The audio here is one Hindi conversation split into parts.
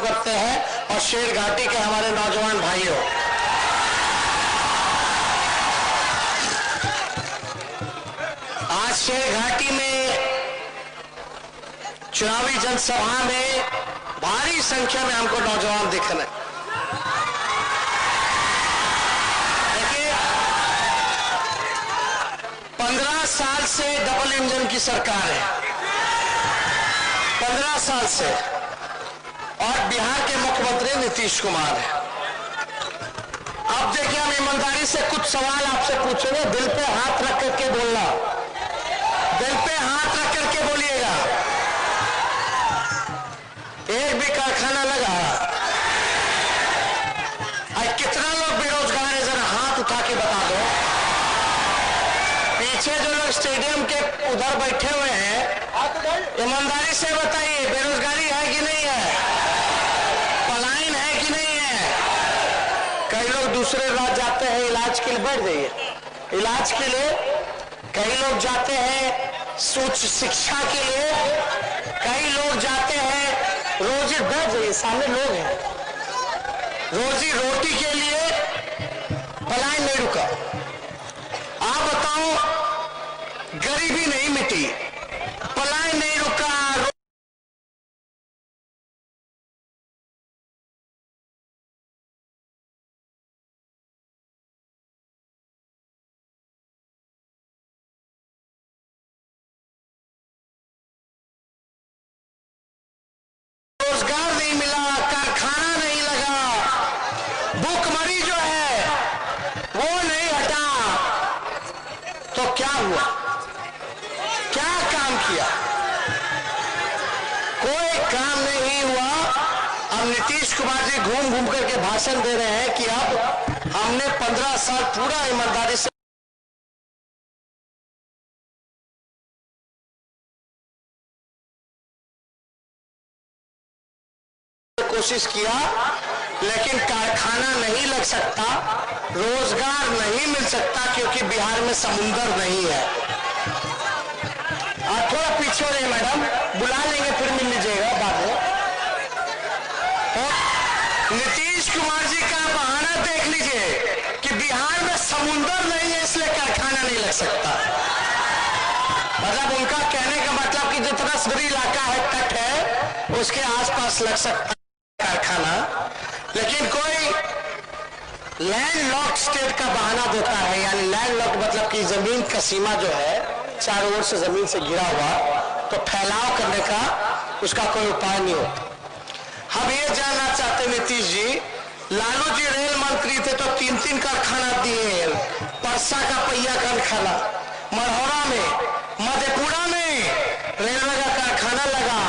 करते हैं और शेर घाटी के हमारे नौजवान भाइयों, आज शेर घाटी में चुनावी जनसभा में भारी संख्या में हमको नौजवान दिख रहे हैं। देखिए, 15 साल से डबल इंजन की सरकार है, 15 साल से, और बिहार के मुख्यमंत्री नीतीश कुमार है। अब देखिए, हम ईमानदारी से कुछ सवाल आपसे पूछेंगे, दिल पे हाथ रख करके बोलना, दिल पे हाथ रख करके बोलिएगा। एक भी कारखाना लगा? कितना लोग बेरोजगार है, जरा हाथ उठा के बता दो। पीछे जो लोग स्टेडियम के उधर बैठे हुए हैं, ईमानदारी से बताइए, बेरोजगारी है कि नहीं है? पलायन है कि नहीं है? कई लोग दूसरे राज्य जाते हैं इलाज के लिए, बैठ जाइए, इलाज के लिए। कई लोग जाते हैं उच्च शिक्षा के लिए, कई लोग जाते हैं रोजी, बैठ जाइए, सामने लोग हैं, रोजी रोटी के लिए। पलायन नहीं रुका। आप बताओ, गरीबी नहीं मिटी, पलायन नहीं रुका, रोजगार नहीं मिला, कारखाना नहीं लगा, भूखमरी जो है वो नहीं हटा, तो क्या हुआ? क्या काम किया? कोई काम नहीं हुआ। अब नीतीश कुमार जी घूम घूम करके भाषण दे रहे हैं कि अब हमने 15 साल पूरा ईमानदारी से कोशिश किया, लेकिन कारखाना नहीं लग सकता, रोजगार नहीं मिल सकता, क्योंकि बिहार में समुंदर नहीं है। आप थोड़ा पीछे हो रहे मैडम, बुला लेंगे, फिर मिल लीजिएगा बाद में। नीतीश कुमार जी का बहाना देख लीजिए कि बिहार में समुंदर नहीं है, इसलिए कारखाना नहीं लग सकता। मतलब उनका कहने का मतलब कि जितना समुद्री इलाका है, तट है, उसके आसपास लग सकता कारखाना, लेकिन कोई लैंड लॉक स्टेट का बहाना देता है। यानी लैंड लॉक मतलब कि जमीन का सीमा जो है चारों ओर से जमीन से घिरा हुआ, तो फैलाव करने का उसका कोई उपाय नहीं होता। हम ये जानना चाहते नीतीश जी, लालू जी रेल मंत्री थे तो 3-3 कारखाना दिए, परसा का पहिया कारखाना, मढ़ौरा में, मधेपुरा में रेलवे का कारखाना लगा,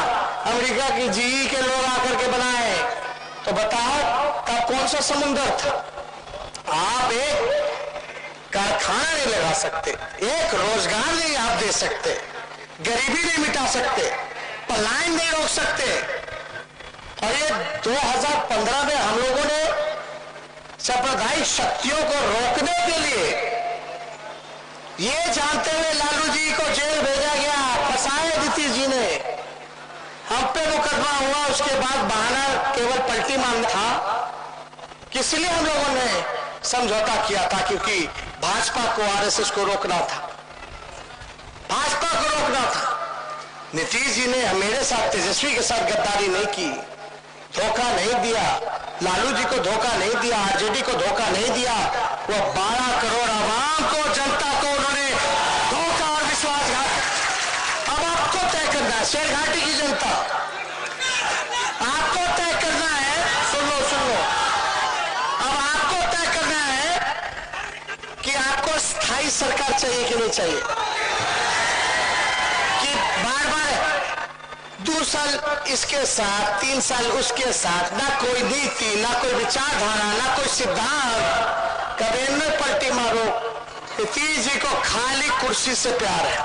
अमेरिका की जीई के लोग आकर के बनाए, तो बताओ तब कौन सा समुंदर था? आप एक कारखाना नहीं लगा सकते, एक रोजगार नहीं आप दे सकते, गरीबी नहीं मिटा सकते, पलायन नहीं रोक सकते। और ये 2015 में हम लोगों ने सांप्रदायिक शक्तियों को रोकने के लिए, ये जानते हुए लालू जी को जेल भेजा गया, फंसाए नीतीश जी ने, हम पे मुकदमा हुआ, उसके बाद बहाना केवल पलटी मारना था। किस लिए हम लोगों ने समझौता किया था? क्योंकि भाजपा को, आरएसएस को रोकना था, भाजपा को रोकना था। नीतीश जी ने मेरे साथ, तेजस्वी के साथ गद्दारी नहीं की, धोखा नहीं दिया, लालू जी को धोखा नहीं दिया, आरजेडी को धोखा नहीं दिया। वो 12 करोड़ आवाम को, जनता को उन्होंने धोखा और विश्वासघात। अब आपको तय करना है, शेर घाटी की जनता, आपको तय करना है, सुन लो, अब आपको तय करना है कि आपको स्थायी सरकार चाहिए कि नहीं चाहिए, कि बार बार 2 साल इसके साथ, 3 साल उसके साथ, ना कोई नीति, ना कोई विचारधारा, ना कोई सिद्धांत, कभी इनमें पलटी मारो। नीतीश जी को खाली कुर्सी से प्यार है।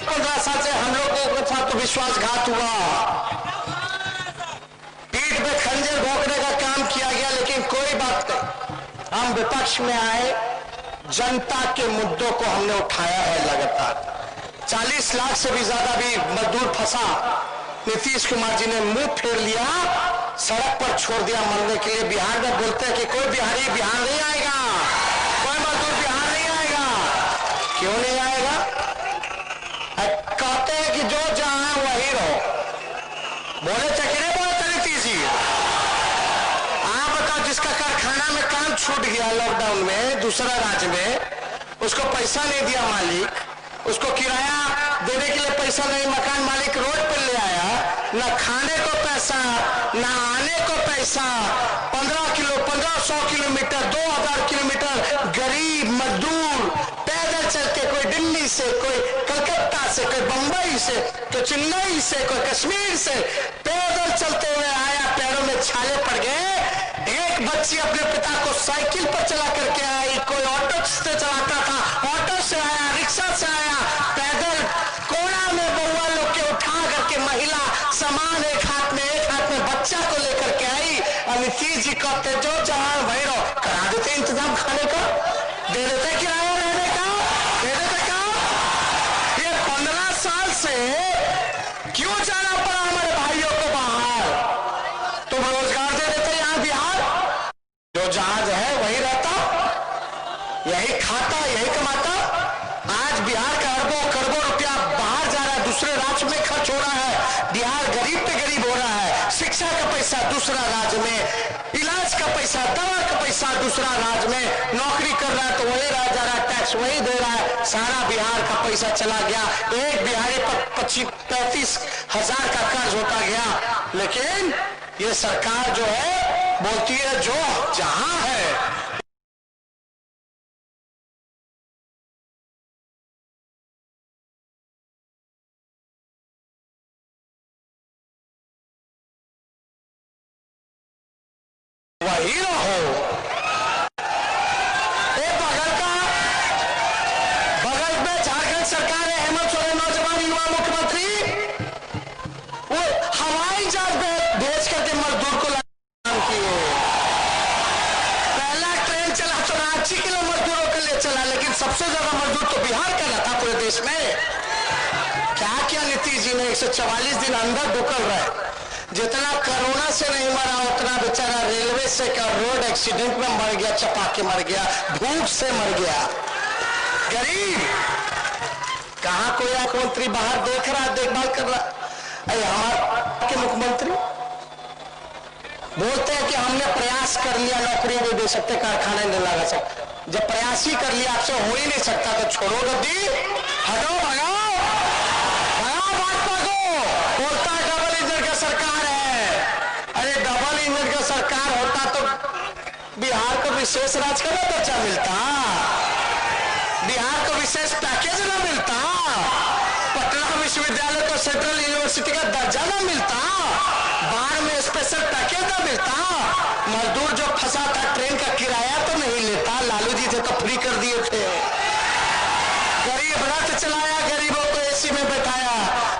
15 साल से हम लोगों के साथ तो विश्वासघात हुआ, पीठ पे खंजर भोंकने का काम किया गया, लेकिन कोई बात नहीं। हम विपक्ष में आए, जनता के मुद्दों को हमने उठाया है लगातार। 40 लाख से भी ज्यादा भी मजदूर फंसा, नीतीश कुमार जी ने मुंह फेर लिया सड़क पर छोड़ दिया मरने के लिए। बिहार में बोलते हैं कि कोई बिहारी बिहार नहीं आएगा, कोई मजदूर बिहार नहीं आएगा। क्यों नहीं आएगा? कहते हैं कि जो जहां है वही रहो। बोले थे कि नहीं बोले थे नीतीश जी? आप बताओ, जिसका कारखाना में काम छूट गया लॉकडाउन में दूसरा राज्य में, उसको पैसा नहीं दिया मालिक, उसको किराया देने के लिए पैसा नहीं, मकान मालिक रोड पर ले आया, ना खाने को पैसा ना आने को पैसा, 1500 किलोमीटर 2000 किलोमीटर गरीब मजदूर पैदल चलते, कोई दिल्ली से, कोई कलकत्ता से, कोई बंबई से, कोई चेन्नई से, कोई कश्मीर से पैदल चलते हुए आया, पैरों में छाले पड़ गए। एक बच्ची अपने पिता को साइकिल पर चला करके आई, कोई ऑटो से चलाता था, ऑटो से आया, रिक्शा से आया, पैदल कोना में बउआ लोग के उठा करके महिला सामान एक हाथ में बच्चा को लेकर के आई। नीतीश जी कहते जो जहां भैरव करा देते इंतजाम, खाने का दे देते, किराया रहने का दे देते। क्या ये 15 साल से क्यों जाना पड़ा हमारे भाइयों को बाहर? तुम रोजगार दे देते यहां बिहार, जो जहाज है वही रहता, यही खाता, यही कमाता। आज बिहार का अरबों करोड़ों रुपया बाहर जा रहा है, दूसरे राज्य में खर्च हो रहा है। बिहार गरीब पे गरीब हो रहा है। शिक्षा का पैसा दूसरा राज्य में, इलाज का पैसा, दवा का पैसा दूसरा राज्य में, नौकरी कर रहा है तो वही रह जा रहा है, टैक्स वही दे रहा है, सारा बिहार का पैसा चला गया। एक बिहारी पर 35 हजार का कर्ज होता गया। लेकिन ये सरकार जो है बोलती है जो जहां है वही रहो। बगल में झारखंड सरकार है, हेमंत सोरेन नौजवान युवा मुख्यमंत्री, वो हवाई जहाज भेज करके मजदूर को काम किए। पहला ट्रेन चला तो रांची के लिए मजदूरों के लिए चला, लेकिन सबसे ज्यादा मजदूर तो बिहार का ना था पूरे देश में। क्या क्या नीतीश जी ने 144 दिन अंदर ढुकल रहे। जितना कोरोना से नहीं मरा उतना बेचारा रेलवे से का रोड एक्सीडेंट में मर गया, चपा के मर गया, भूख से मर गया। गरीब कहां कोई मुख्यमंत्री बाहर देख रहा, देखभाल कर रहा? अरे हमारे मुख्यमंत्री बोलते हैं कि हमने प्रयास कर लिया, नौकरी नहीं दे सकते, कारखाने नहीं लगा सकते। जब प्रयास ही कर लिया, आपसे हो ही नहीं सकता तो छोड़ो गद्दी, हटो, भगाओ भाजपा को। बोलता है डबल इंजन का सरकार है। अरे डबल इंजन का सरकार होता तो बिहार को विशेष राज्य का ना दर्जा मिलता, बिहार को विशेष पैकेज ना मिलता, पटना विश्वविद्यालय को सेंट्रल यूनिवर्सिटी का दर्जा ना मिलता, बाढ़ में स्पेशल पैकेज ना मिलता, मजदूर जो फंसा था ट्रेन का किराया तो नहीं लेता, लालू जी थे तो फ्री कर दिए थे। गरीब रथ चलाया, गरीबों को एसी में बैठाया।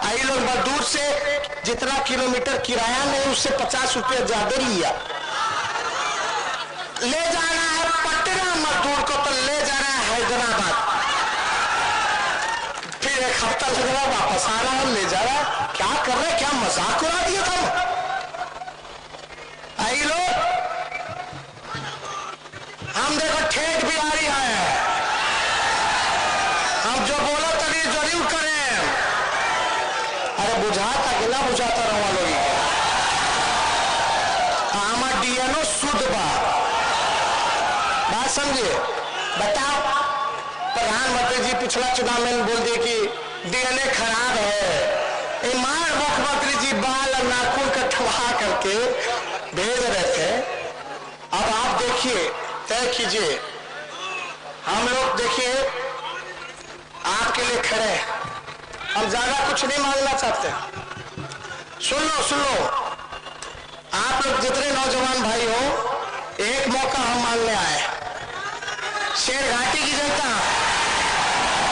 आई लोग मजदूर से जितना किलोमीटर किराया नहीं उससे 50 रुपया ज्यादा लिया। ले जाना है पटना मजदूर को तो ले जाना है हैदराबाद, फिर एक हफ्ता लग रहा, वापस आ रहा है, ले जा रहा है। क्या कर रहे, क्या मजाक उड़ा दिया था। आई लोग हम देखो ठेठ बिहारी है, हम जो बोला तभी जरूर करें। अरे बुझाता कि ना बुझाता रहा लोग, हमारा डीएनओ शुद्ध बात समझिए। बताओ, प्रधानमंत्री जी पिछला चुनाव में बोल दिए कि डीएनए खराब है। ईमान मुख्यमंत्री जी बाल और नाखून कटवा करके भेज रहे थे। अब आप देखिए, तय कीजिए, हम लोग देखिए आपके लिए खड़े हैं, हम ज्यादा कुछ नहीं मांगना चाहते। सुन लो, आप लोग जितने नौजवान भाई हो, एक मौका हम मांगने आए। शेर घाटी की जनता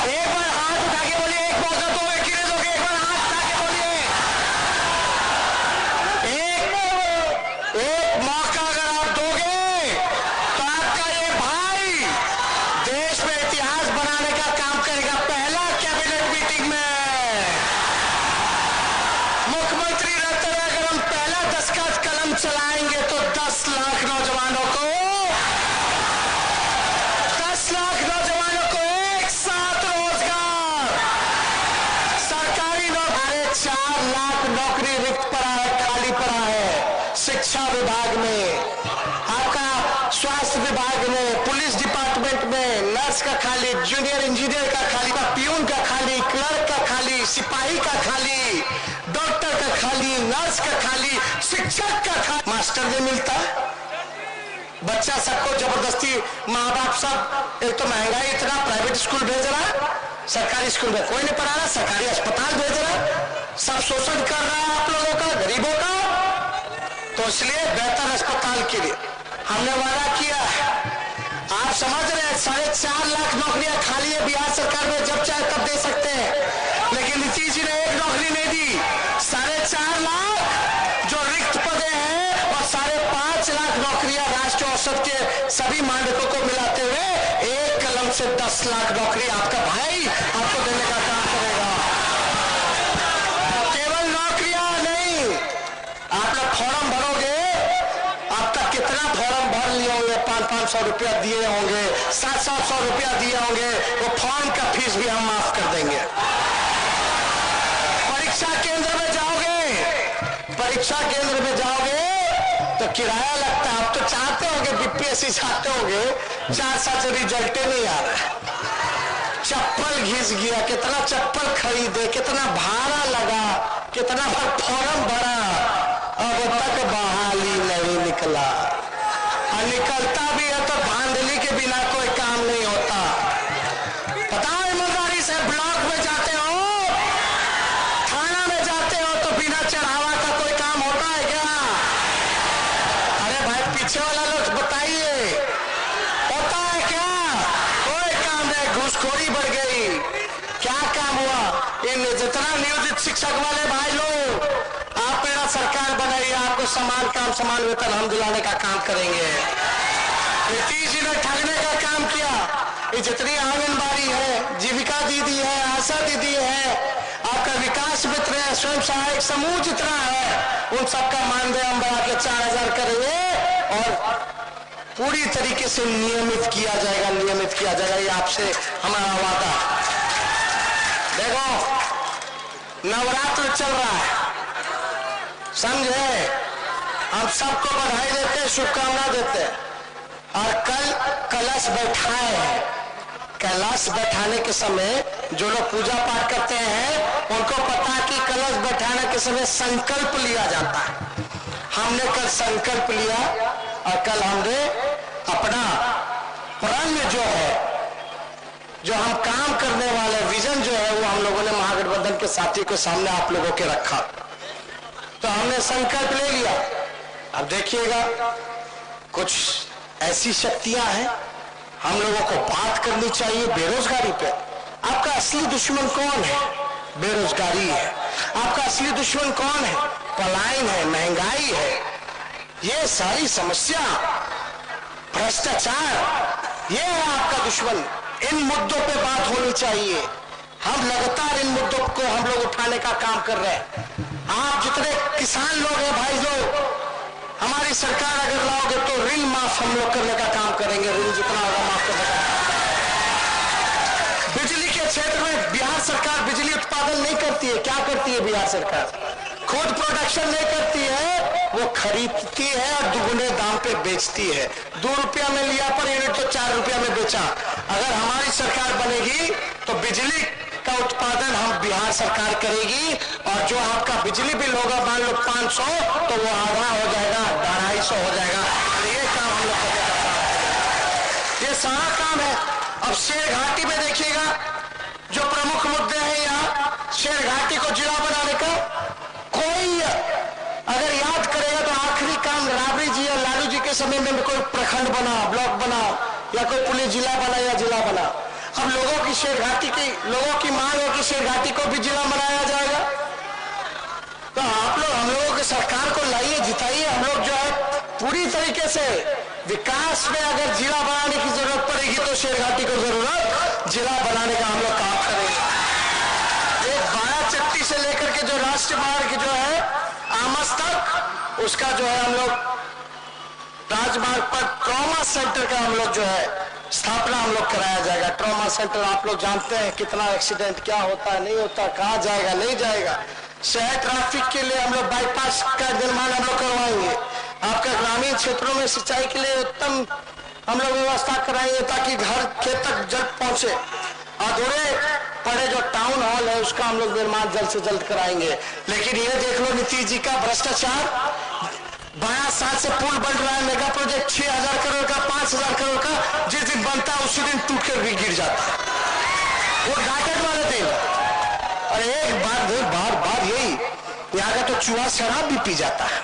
एक बार हाथ उठा के बोलिए, एक मौका दोगे कि नहीं दोगे? एक बार हाथ उठा के बोलिए, एक मौका अगर आप दोगे तो आपका ये भाई देश में इतिहास बनाने का काम करेगा। पहला कैबिनेट मीटिंग में मुख्यमंत्री रहते हुए अगर हम पहला 10 का कलम चला नौकरी रिक्त पड़ा है, खाली पड़ा है। शिक्षा विभाग में, आपका स्वास्थ्य विभाग में, पुलिस डिपार्टमेंट में नर्स का खाली, जूनियर इंजीनियर का खाली, पियून का खाली, क्लर्क का खाली, सिपाही का खाली, डॉक्टर का खाली, नर्स का खाली, शिक्षक का खाली। मास्टर नहीं मिलता, बच्चा सबको जबरदस्ती माँ बाप सब, एक तो महंगाई इतना, प्राइवेट स्कूल भेज रहा, सरकारी स्कूल में कोई नहीं पढ़ा रहा, सरकारी अस्पताल भेज रहा, सब शोषण कर रहा है आप लोगों का, गरीबों का। तो इसलिए बेहतर अस्पताल के लिए हमने वादा किया है। आप समझ रहे हैं 4.5 लाख नौकरियां खाली है बिहार सरकार में, जब चाहे तब दे सकते हैं, लेकिन नीतीश जी ने एक नौकरी नहीं दी। 4.5 लाख जो रिक्त पदे हैं और 5.5 लाख नौकरियां राष्ट्रीय औसत के सभी मानकों को मिलाते हुए एक कलम से 10 लाख नौकरी आपका भाई आपको देने का काम करेगा। केवल नौकरियां नहीं, आप लोग फॉर्म भरोगे, अब तक कितना फॉर्म भर लिए होंगे, 500 रुपया दिए होंगे, 700 रुपया दिए होंगे, वो फॉर्म का फीस भी हम माफ कर देंगे। परीक्षा केंद्र में जाओगे, परीक्षा केंद्र में जाओगे तो किराया लगता है। आप तो चाहते होंगे, बीपीएससी चाहते होंगे, 4 साल से रिजल्ट नहीं आ रहा है, चप्पल घिस गया, कितना चप्पल खरीदे, कितना भाड़ा लगा, कितना फॉर्म भरा, अब तक बहाली नहीं निकला। और निकलता भी है तो धांधली के बिना कोई काम नहीं होता। पता है ईमानदारी से, ब्लॉक में जाते हो, थाना में जाते हो तो बिना चढ़ावा का कोई काम होता है क्या? अरे भाई पीछे वाला लोग बताइए, होता है क्या? कोई काम नहीं, घूसखोरी बढ़ गई। क्या काम हुआ? इन जितना नियोजित शिक्षक वाले भाई लोग, आप मेरा सरकार बनाइए, आपको समान काम समान वेतन हम दिलाने का काम करेंगे। नीतीश जी ने ठगने का काम किया। ये जितनी आंगनबाड़ी है, जीविका दीदी है, आशा दीदी है, आपका विकास मित्र है, स्वयं सहायक समूह जितना है, उन सबका मानदेय हम बढ़ा के 4000 करेंगे और पूरी तरीके से नियमित किया जाएगा, नियमित किया जाएगा। ये आपसे हमारा वादा। देखो नवरात्र चल रहा है, समझे, हम सबको बधाई देते हैं, शुभकामना देते हैं। और कल कलश बैठाए हैं। कलश बैठाने के समय जो लोग पूजा पाठ करते हैं उनको पता कि कलश बैठाने के समय संकल्प लिया जाता है। हमने कल संकल्प लिया और कल हमने अपना प्रण जो है, जो हम काम करने वाले विजन जो है, वो हम लोगों ने महागठबंधन के साथियों के सामने आप लोगों के रखा। तो हमने संकल्प ले लिया। अब देखिएगा, कुछ ऐसी शक्तियां हैं, हम लोगों को बात करनी चाहिए बेरोजगारी पे। आपका असली दुश्मन कौन है? बेरोजगारी है। आपका असली दुश्मन कौन है? पलायन है, महंगाई है, ये सारी समस्या, भ्रष्टाचार, ये है आपका दुश्मन। इन मुद्दों पे बात होनी चाहिए। हम लगातार इन मुद्दों को हम लोग उठाने का काम कर रहे हैं। आप जितने किसान लोग हैं भाई लोग, हमारी सरकार अगर लाओगे तो ऋण माफ हम लोग करने का काम करेंगे, ऋण जितना होगा माफ करने का। बिजली के क्षेत्र में बिहार सरकार बिजली उत्पादन नहीं करती है। क्या करती है बिहार सरकार? खुद प्रोडक्शन नहीं करती है, वो खरीदती है और दुगुने दाम पे बेचती है। 2 रुपया में लिया पर यूनिट तो 4 रुपया में बेचा। अगर हमारी सरकार बनेगी तो बिजली का उत्पादन हम बिहार सरकार करेगी और जो आपका बिजली बिल होगा मान लो 500, तो वो आधा हो जाएगा, 250 हो जाएगा। ये काम हम लोग करेंगे, ये सारा काम है। अब शेर घाटी में देखिएगा, जो प्रमुख मुद्दे हैं यहाँ, शेर घाटी को जिला बनाने का कोई अगर याद करेगा तो आखिरी काम राबड़ी जी और लालू जी के समय में कोई प्रखंड बना, ब्लॉक बना, या कोई पुलिस जिला बना या जिला बना। अब लोगों की शेर घाटी की, लोगों की मांग है कि शेर घाटी को भी जिला बनाया जाएगा। तो आप लोग हम लोगों की सरकार को लाइए, जिताइए। हम लोग जो है पूरी तरीके से विकास में अगर जिला बनाने की जरूरत पड़ेगी तो शेर घाटी को जरूरत जिला बनाने का हम लोग काम करेंगे। एक बाराचट्टी से लेकर के जो राष्ट्रीय मार्ग जो है आमस तक, उसका जो है हम लोग राजमार्ग पर ट्रॉमा सेंटर का हम लोग जो है स्थापना हम लोग कराया जाएगा। ट्रॉमा सेंटर आप लोग जानते हैं कितना एक्सीडेंट क्या होता है, नहीं होता, कहाँ जाएगा नहीं जाएगा, शहर ट्रैफिक के लिए हम लोग बाईपास का निर्माण हम लोग करवाएंगे। आपका ग्रामीण क्षेत्रों में सिंचाई के लिए उत्तम हम लोग व्यवस्था कराएंगे ताकि घर खेत तक जल पहुंचे। अधूरे पड़े जो टाउन हॉल है उसका हम लोग निर्माण जल्द से जल्द कराएंगे। लेकिन ये देख लो नीतीश जी का भ्रष्टाचार, 12 साल से पुल बन रहा है, मेगा प्रोजेक्ट 6000 करोड़ का, 5000 करोड़ का, जिस दिन बनता है उसी दिन टूट कर भी गिर जाता है, वो डाकट वाले दिन। और एक बार नहीं, बार बार यही, यहाँ का तो चूहा शराब भी पी जाता है।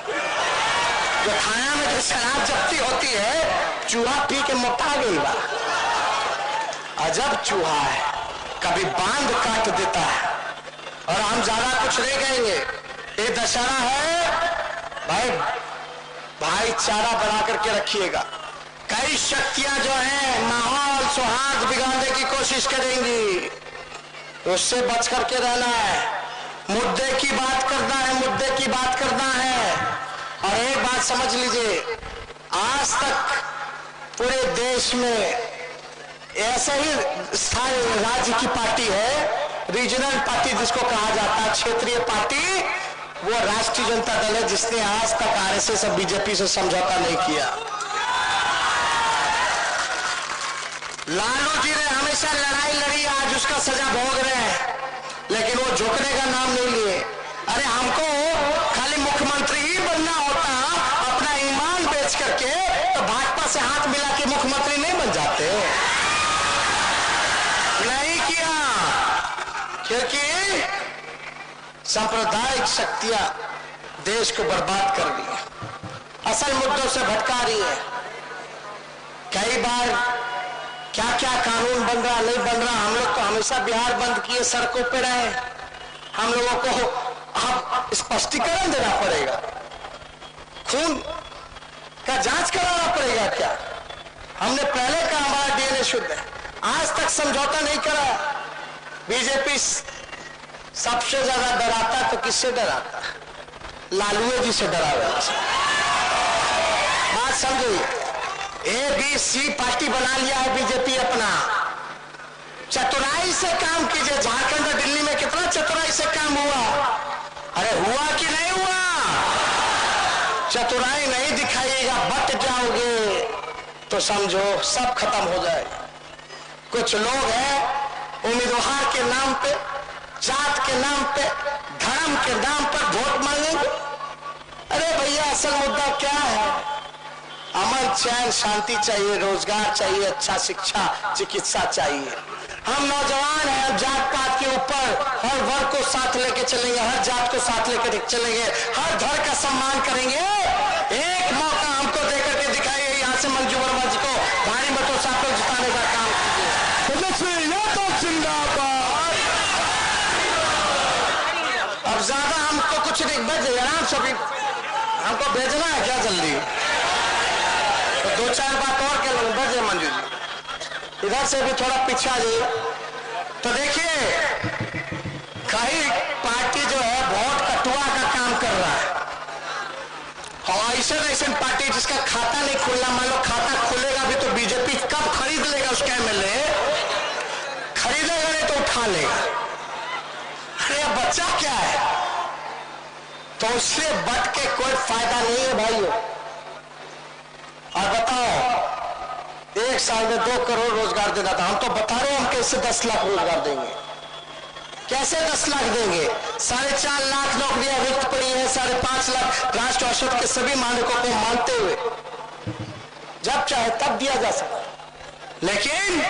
जो थाना में जो शराब जब्ती होती है, चूहा पी के मोटा गई बा। अजब चूहा है, कभी बांध काट देता है। और हम ज्यादा कुछ नहीं कहेंगे, ये दशहरा है भाई, भाईचारा बना करके रखिएगा। कई शक्तियां जो हैं माहौल सौहार्द बिगाड़ने की कोशिश करेंगी, उससे बच करके रहना है। मुद्दे की बात करना है, मुद्दे की बात करना है। और एक बात समझ लीजिए, आज तक पूरे देश में ऐसे ही स्थानीय राज्य की पार्टी है, रीजनल पार्टी जिसको कहा जाता है, क्षेत्रीय पार्टी, वो राष्ट्रीय जनता दल है, जिसने आज तक आरएसएस और बीजेपी से समझौता नहीं किया। लालू जी ने हमेशा लड़ाई लड़ी, आज उसका सजा भोग रहे हैं, लेकिन वो झुकने का नाम नहीं लिए। अरे हमको खाली मुख्यमंत्री ही बनना होता अपना ईमान बेच करके, तो भाजपा से हाथ मिला के मुख्यमंत्री नहीं बन जाते। नहीं किया, क्योंकि सांप्रदायिक शक्तियां देश को बर्बाद कर रही है, असल मुद्दों से भटका रही है। कई बार क्या क्या कानून बन रहा नहीं बन रहा, हम लोग तो हमेशा बिहार बंद किए, सड़कों पे रहे। हम लोगों को अब स्पष्टीकरण देना पड़ेगा, खून का जांच कराना पड़ेगा। क्या हमने पहले कहा हमारा डीएनए शुद्ध है, आज तक समझौता नहीं करा। बीजेपी सबसे ज्यादा डराता तो किससे डराता? लालू जी से डरा हुआ। बात समझिए, ABC पार्टी बना लिया है बीजेपी अपना। चतुराई से काम कीजिए। झारखंड और दिल्ली में कितना चतुराई से काम हुआ? अरे हुआ कि नहीं हुआ? चतुराई नहीं दिखाइएगा, बट जाओगे तो समझो सब खत्म हो जाएगा। कुछ लोग हैं उम्मीदवार के नाम पे, जात के नाम पे, धर्म के नाम पर वोट मांगेंगे। अरे भैया, असल मुद्दा क्या है? अमन चैन शांति चाहिए, रोजगार चाहिए, अच्छा शिक्षा चिकित्सा चाहिए। हम नौजवान हैं, जात पात के ऊपर हर वर्ग को साथ लेके चलेंगे, हर जात को साथ लेके चलेंगे, हर धर्म का सम्मान करेंगे। एक मौका हमको देकर के दिखाइए, यहाँ से मंजू वर्मा जी को भारी मतों से आप लोग जिताने का काम कीजिए। तो जिंदाबाद। अब ज्यादा हमको कुछ नहीं, बज आराम से हमको भेजना है क्या जल्दी? तो 2-4 बात और के लोग बजे मंजू जी, इधर से भी थोड़ा पीछे आ जाइए। तो देखिए, कई पार्टी जो है वोट कटुआ का काम कर रहा है, और ऐसे पार्टी जिसका खाता नहीं खुलना, मान लो खाता खुलेगा भी तो बीजेपी कब खरीद लेगा उसका एमएलए? खरीदेगा नहीं तो उठा लेगा। अरे बच्चा क्या है? तो उससे बट के कोई फायदा नहीं है भाइयों। और बताओ, 1 साल में 2 करोड़ रोजगार देना था, हम तो बता रहे हैं हम कैसे 10 लाख रोजगार देंगे। कैसे 10 लाख देंगे? 4.5 लाख नौकरियां रिक्त पड़ी हैं, 5.5 लाख राष्ट्र औसत के सभी मानकों को मानते हुए जब चाहे तब दिया जा सकता। लेकिन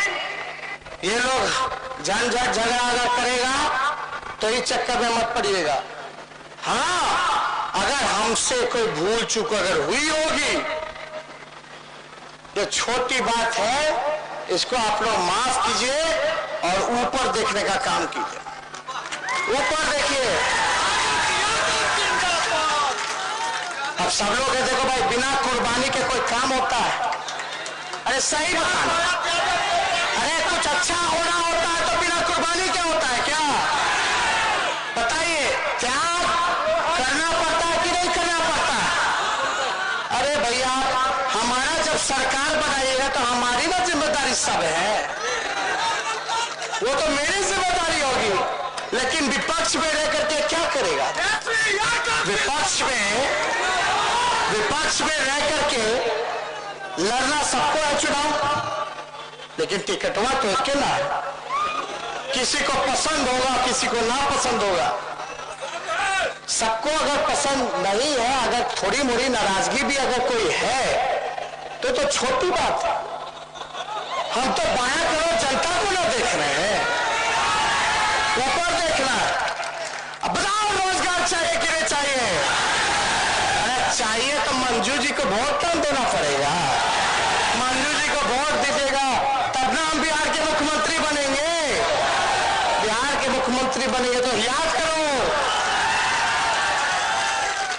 ये लोग झंझट झगड़ा अगर करेगा तो इस चक्कर में मत पड़िएगा। हाँ, अगर हमसे कोई भूल चूक अगर हुई होगी, ये छोटी बात है, इसको आप लोग माफ कीजिए और ऊपर देखने का काम कीजिए। ऊपर देखिए। अब सब लोग देखो भाई, बिना कुर्बानी के कोई काम होता है? अरे सही बताना, अरे कुछ अच्छा होना होता है तो बिना कुर्बानी क्या होता है? क्या बताइए, त्याग करना पड़ता है कि नहीं करना पड़ता है? अरे भैया, हमारा जब सरकार बनाइएगा तो हमारी ना जिम्मेदारी सब है, वो तो मेरी जिम्मेदारी होगी। लेकिन विपक्ष में रह करके क्या करेगा? विपक्ष में रह करके लड़ना सबको है चुनाव, लेकिन टिकटवा तो अकेला है। किसी को पसंद होगा, किसी को ना पसंद होगा। सबको अगर पसंद नहीं है, अगर थोड़ी मोड़ी नाराजगी भी अगर कोई है तो छोटी बात है। हम तो बाया करो जनता को ना देख रहे हैं, ऊपर देखना है। अब बताओ रोजगार चाहिए कि नहीं चाहिए? अरे चाहिए तो मंजू जी को वोट कम देना पड़ेगा। मंजू जी को वोट दीजिएगा तब ना हम बिहार के मुख्यमंत्री बनेंगे। बिहार के मुख्यमंत्री बनेंगे तो याद करो,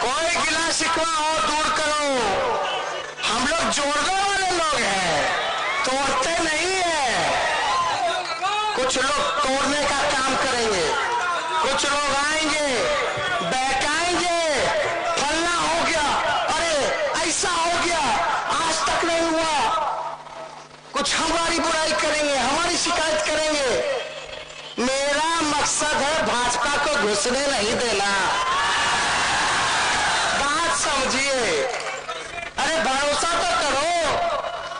कोई गिला शिकवा हो दूर करो। हम लोग जोड़ने वाले लोग हैं, तोड़ते नहीं है। कुछ लोग तोड़ने का काम करेंगे, कुछ लोग आएंगे बहकाएंगे, फलना हो गया, अरे ऐसा हो गया, आज तक नहीं हुआ। कुछ हमारी बुराई करेंगे, हमारी शिकायत करेंगे। मेरा मकसद है भाजपा को घुसने नहीं देना। बात समझिए। अरे भरोसा तो करो।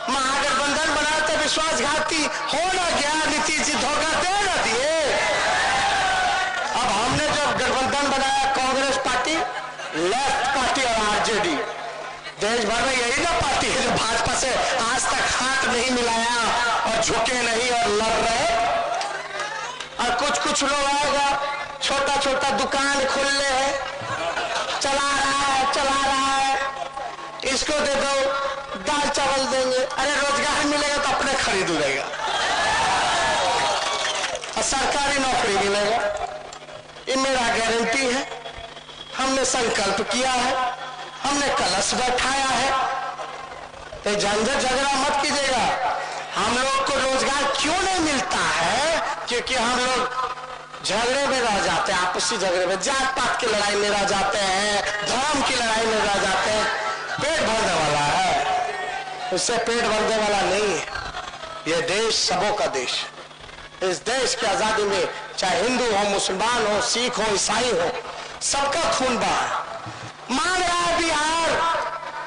महागठबंधन बना तो विश्वासघाती हो ना गया, नीतीश जी धोखा दे ना दिए। अब हमने जब गठबंधन बनाया कांग्रेस पार्टी, लेफ्ट पार्टी और आरजेडी, देश भर में यही ना पार्टी है जो भाजपा से आज तक हाथ नहीं मिलाया और झुके नहीं और लड़ रहे। और कुछ लोग आएगा, छोटा छोटा दुकान खोल ले है, चला रहा है, इसको दे दो, दाल चावल देंगे। अरे रोजगार मिलेगा तो अपने खरीद लेगा और सरकारी नौकरी मिलेगा। ये मेरा गारंटी है। हमने संकल्प किया है, हमने कलश बैठाया है। तो झंझट झगड़ा मत कीजिएगा। हम लोग को रोजगार क्यों नहीं मिलता है? क्योंकि हम लोग झगड़े में रह जाते हैं, आपसी झगड़े में, जात पात की लड़ाई में रह जाते हैं, धर्म की लड़ाई में रह जाते हैं। पेट भरने वाला है, उससे पेट भरने वाला नहीं है। यह देश सबों का देश। इस देश की आजादी में चाहे हिंदू हो, मुसलमान हो, सिख हो, ईसाई हो, सबका खून बहा। मांग रहा है बिहार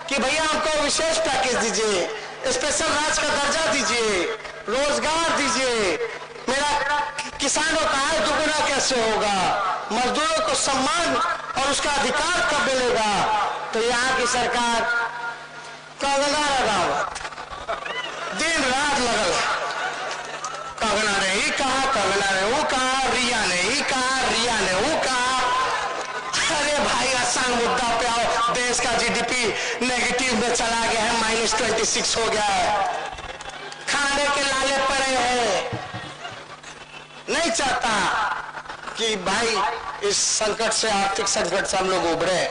कि भैया हमको विशेष पैकेज दीजिए, स्पेशल राज्य का दर्जा दीजिए, रोजगार दीजिए। मेरा किसानों का आय दुगुना कैसे होगा? मजदूरों को सम्मान और उसका अधिकार कब मिलेगा? तो यहाँ की सरकार कंगना रनावत दिन रात लगल है। कंगना ने ही कहा, कंगना ने वो कहा, रिया ने ही कहा, रिया ने वो कहा। अरे भाई आसान मुद्दा पे आओ। देश का जीडीपी नेगेटिव में चला गया है, -26 हो गया है। खाने के लाले पड़े हैं। नहीं चाहता कि भाई इस संकट से, आर्थिक संकट से हम लोग उभरे।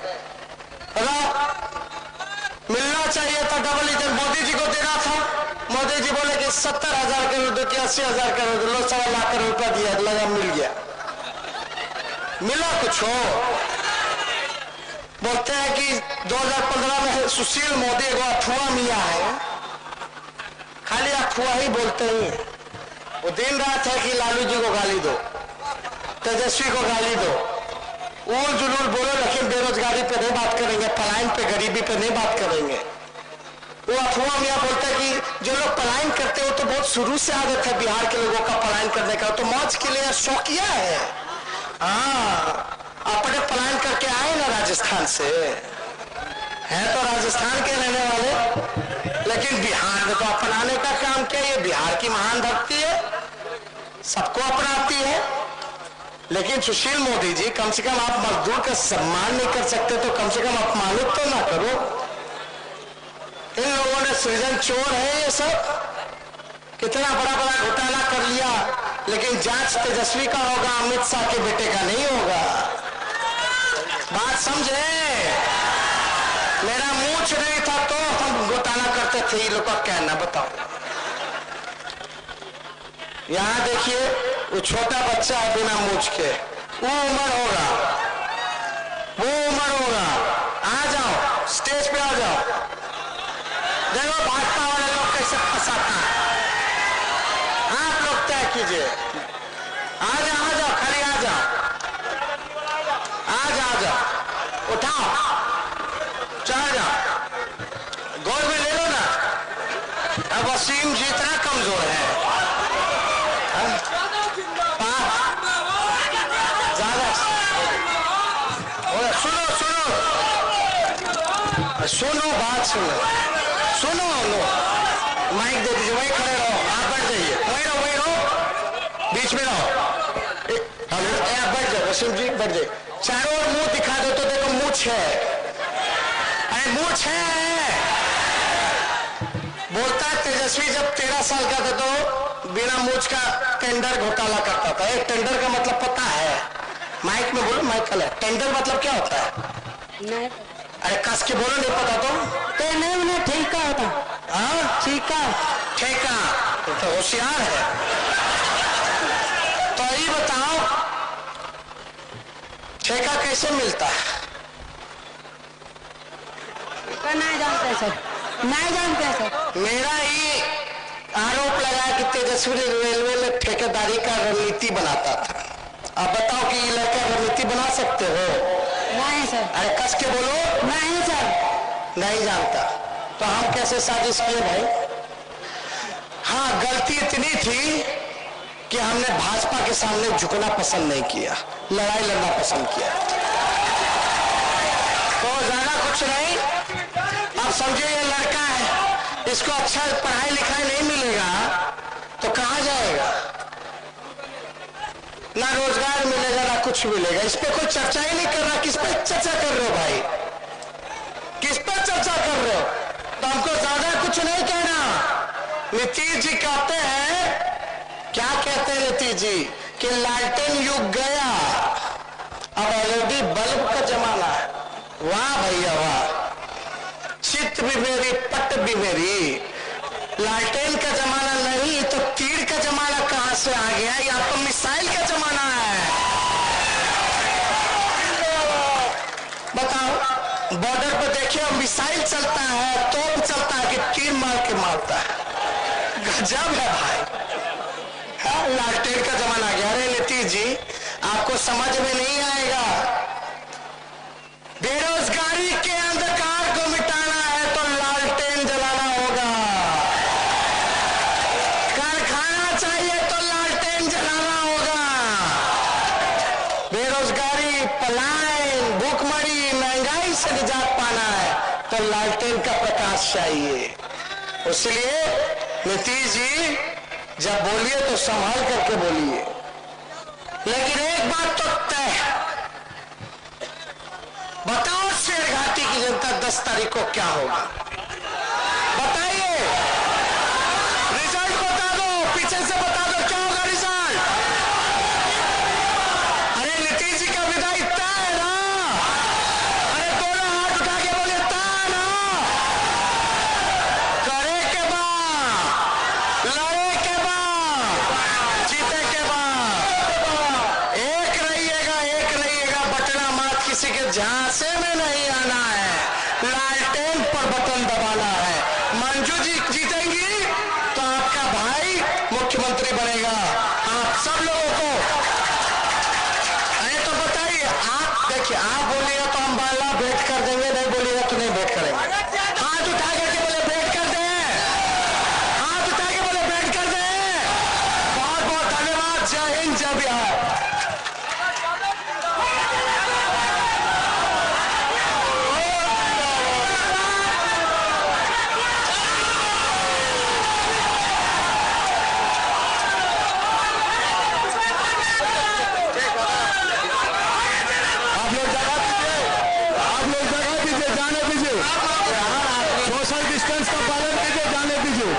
मिलना चाहिए था डबल इंजन, मोदी जी को देना था। मोदी जी बोले कि 70,000 करोड़ दो कि 80,000 करोड़ दो, लो 1.25 लाख करोड़ रुपया दिया, लगा मिल गया। मिला कुछ हो? बोलते हैं कि 2015 में सुशील मोदी को अफवाह मिला है। खाली अफवाह ही बोलते ही। वो दिन रात है कि लालू जी को गाली दो, तेजस्वी को गाली दो, उल जुलूल बोलो, लेकिन बेरोजगारी पे नहीं बात करेंगे, पलायन पे, गरीबी पे नहीं बात करेंगे। वो अफवाह मियाँ बोलते हैं कि जो लोग पलायन करते हो तो बहुत शुरू से आदत है बिहार के लोगों का पलायन करने का, तो मौज के लिए शौकिया है। हाँ, अपने पलायन करके आए ना राजस्थान से, है तो राजस्थान के रहने वाले, लेकिन बिहार में तो अपनाने का काम किया। ये बिहार की महान भक्ति है, सबको अपनाती है। लेकिन सुशील मोदी जी, कम से कम आप मजदूर का सम्मान नहीं कर सकते तो कम से कम अपमानित तो ना करो। इन लोगों ने सृजन चोर है ये सब। कितना बड़ा बड़ा घोटाला कर लिया, लेकिन जांच तेजस्वी का होगा, अमित शाह के बेटे का नहीं होगा। बात समझे? मेरा मूंछ नहीं था तो हम घोटाला करते थे, ये लोग का कहना। बताओ, यहां देखिए, वो छोटा बच्चा है बिना मूंछ के, वो उम्र होगा, वो उम्र होगा। आ जाओ, स्टेज पे आ जाओ, देखो भाजपा वाले लोग कैसे फंसाता है। आप लोग तय कीजिए, आ जाओ, खाली आ जाओ। सुनो सुनो सुनो, बात सुनो, सुनो लो, माइक दे दीजिए, वहीं खड़े रहो, आप बैठ जाइए, वहीं रहो, वहीं रहो, बीच में रहो, आप बैठ जाओ, वसीम जी बैठ जाइए। चारों ओर मुंह दिखा दो तो देखो मूछ है, अरे मूछ है। बोलता है तेजस्वी जब 13 साल का था तो बिना मूछ का टेंडर घोटाला करता था। एक टेंडर का मतलब पता है? माइक में बोलो, माइक का टेंडर मतलब क्या होता है? नहीं, अरे कस के बोलो, नहीं पता तो नहीं उन्हें ठेका होता। हाँ ठेका, ठेका तो होशियार है। तो ये बताओ ठेका कैसे मिलता है? नहीं जानते सर, नहीं जानते सर। मेरा ये आरोप लगा कि तेजस्वी रेलवे में ठेकेदारी का रणनीति बनाता था। अब बताओ कि ये लड़का रणनीति बना सकते हो? नहीं सर। अरे कस के बोलो। नहीं सर, नहीं जानता तो हम कैसे साजिश किए भाई? हाँ, गलती इतनी थी कि हमने भाजपा के सामने झुकना पसंद नहीं किया, लड़ाई लड़ना पसंद किया। तो ज्यादा कुछ नहीं। अब समझिए ये लड़का है, इसको अच्छा पढ़ाई लिखाई नहीं मिलेगा तो कहां जाएगा? ना रोजगार मिलेगा ना कुछ मिलेगा। इस पे कोई चर्चा ही नहीं कर रहा। किस पे चर्चा कर रहे हो भाई? किस पे चर्चा कर रहे हो? तो हमको ज्यादा कुछ नहीं कहना। नीतीश जी कहते हैं, क्या कहते हैं नीतीश जी, कि लालटेन युग गया, अब एलईडी बल्ब का जमाना है। वाह भैया वाह, चित्त भी मेरी पट भी मेरी। लालटेन का जमाना नहीं तो तीर का जमाना कहां से आ गया? या तो मिसाइल का जमाना है। बताओ, बॉर्डर पर देखिए मिसाइल चलता है, तोप चलता है कि तीर मार के मारता है। गजब है भाई। हाँ, लालटेन का जमाना आ गया। अरे नीतीश जी, आपको समझ में नहीं आएगा। बेरोजगारी के अंधकार को मिटाना है तो लालटेन जलाना होगा। कारखाना चाहिए तो लालटेन जलाना होगा। बेरोजगारी, पलायन, भूखमरी, महंगाई से निजात पाना है तो लालटेन का प्रकाश चाहिए। इसलिए नीतीश जी जब बोलिए तो संभाल करके बोलिए। लेकिन एक बात तो तय है, बताओ शेरघाटी की जनता 10 तारीख को क्या होगा? बताइए, रिजल्ट बता दो, पीछे से बता दो क्या होगा रिजल्ट। अरे नीतीश जी का विदाई तय है ना? अरे दोनों हाथ उठा के बोले तय ना? करे के बाद, लड़े के बाद, जीते के बाद एक रहिएगा, बटना मात किसी के झांसे में नहीं आना है। लालटेन पर बटन दबाना है। मंजू जी जीतेंगी तो आपका भाई मुख्यमंत्री बनेगा। आप सब लोगों को, अरे तो बताइए, आप देखिए, आप बोलिएगा तो हम बाला भेंट कर देंगे, नहीं बोलिएगा तो नहीं भेंट करेंगे। हाथ उठा करके बोले भेंट कर दे, हाथ उठा के बोले भेंट कर दे। बहुत बहुत धन्यवाद। जय हिंद, जय बिहार। जाने दीजिए, सोशल डिस्टेंस का पालन कीजिए, जाने दीजिए।